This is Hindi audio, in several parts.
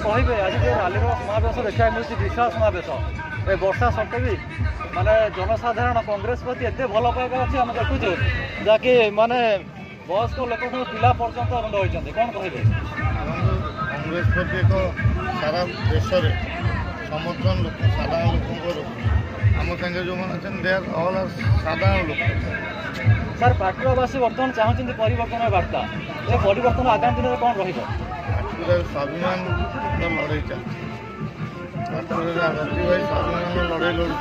कहे आज जो रैली समावेश देखा मिलूँ विशाल समावेश ए वर्षा सत्वे भी माने जनसाधारण कांग्रेस प्रति एत भल पाइबा अच्छी आम देखुचु जहाँकि माने वयस्क लोक पिला पर्यंत रही कौन कहे कांग्रेस प्रति एक सारा देश में समर्थन लोक साधारण लोक आम संगे जो मैंने ऑल साधारण लोक सर पाटकुरावासी बर्तमान चाहते परिवर्तन बार्ता ये परिवर्तन आगामी दिन में कौन रही स्वाभिमान लड़ाई चलती स्वाभिमान लड़ाई लड़ुन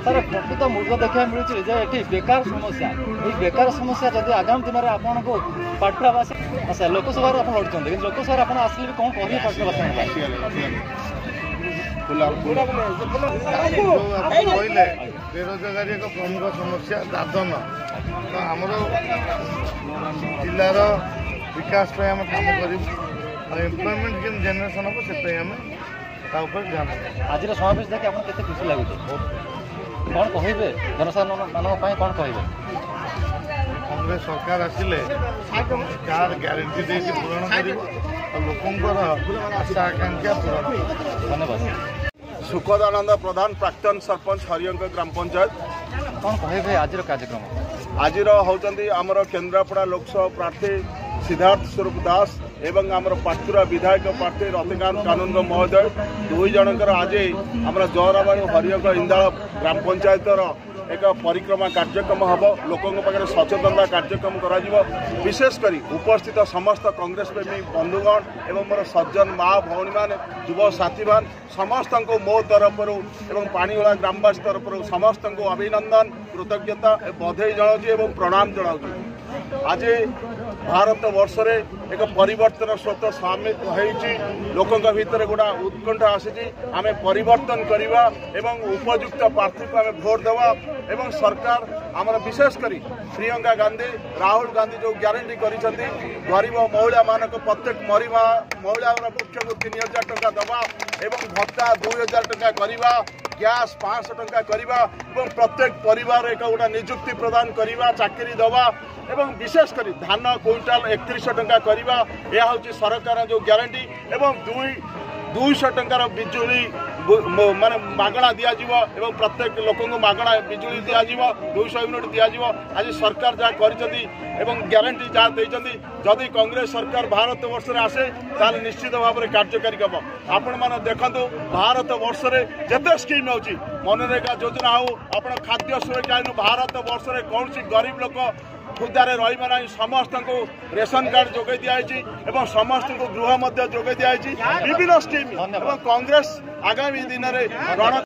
सर प्रकृत मूर्ख देखा मिलूँ ये बेकार समस्या ये बेकार समस्या जब आगामी दिन में आपन को पाटकुरावासी अच्छा लोकसभा आप लड़ुं लेकिन लोकसभा आप आसले कौन कहे पाटकुरावासी कहले बेरोजगारी एक प्रमुख समस्या दादन तो आमर जिलार विकास आम कम कर एम्प्लॉयमेंट के जेनेरेशन हम से ध्यान आज समावेश देखिए आपको केते खुशी लगुच कौन कहे जनसाधारण मान कौन कहे कांग्रेस सरकार आसिले कार ग्यारंटी दे पूरण कर लोकंर आशा आकांक्षा पूरण धन्यवाद सुखदानंद प्रधान प्राक्तन सरपंच हरियंक ग्राम पंचायत कौन कहे आज कार्यक्रम आज होती आमर केन्द्रापड़ा लोकसभा प्रार्थी सिद्धार्थ स्वरूप दास एवं आमर पाटकुरा विधायक प्रार्थी रतिकांत कानून महोदय दुई जनकर आज आम जौराबाड़ी हरियंक इंदाल ग्राम पंचायत एक परिक्रमा कार्यक्रम हम लोकों पाखे सचेतनता कार्यक्रम करा विशेषकर उपस्थित समस्त कांग्रेस प्रेमी बंधुगण एवं मोर सज्जन माँ भौणी मान युव साथी मान समस्त को मो तरफ एवं पानीगोला ग्रामवासी तरफ समस्त को अभिनंदन कृतज्ञता बधाई जनाऊँ प्रणाम जनाऊँ आज भारत वर्ष रे एक परिवर्तन स्रोत सामिल होती लोकों भितर गोटा उत्कंठा आसी आम परिवर्तन करवा एवं उपयुक्त प्रार्थी को आम भोट देवा एवं सरकार आमर विशेषकर प्रियंका गांधी राहुल गांधी जो ग्यारंटी कर गरीब महिला मानक प्रत्येक महिला पक्ष को 3000 टंका दवा एवं भत्ता 2000 टंका करवा गैस 500 टंका करवा एवं प्रत्येक परिवार एक गोटा निजुक्ति प्रदान करवा चाकरी दवा एवं विशेषकर धान क्विंटाल 3100 टंका करवा यह हूँ सरकार जो ग्यारंटी एवं 200 टंकार बिजुली माने मागणा दिज्व एवं प्रत्येक लोक मागणा बिजुली दिज्व 200 यूनिट दिज्व आज सरकार जहाँ कर ग्यारंटी जहाँ देती जदि कांग्रेस सरकार भारत वर्ष में आसे ताल निश्चित भाव में कार्यकारी हम आपण मैंने देखु भारत वर्ष में जिते स्कीम हो मनरेगा योजना हो आप खाद्य सुरक्षा भारत वर्ष में कौन सी गरीब लोक खुदारे रही ना समस्त को रेशन कार्ड जोगे दिखाई एवं समस्त को गृह जोगे दिखाई विभिन्न स्कीम कांग्रेस आगामी दिन में रण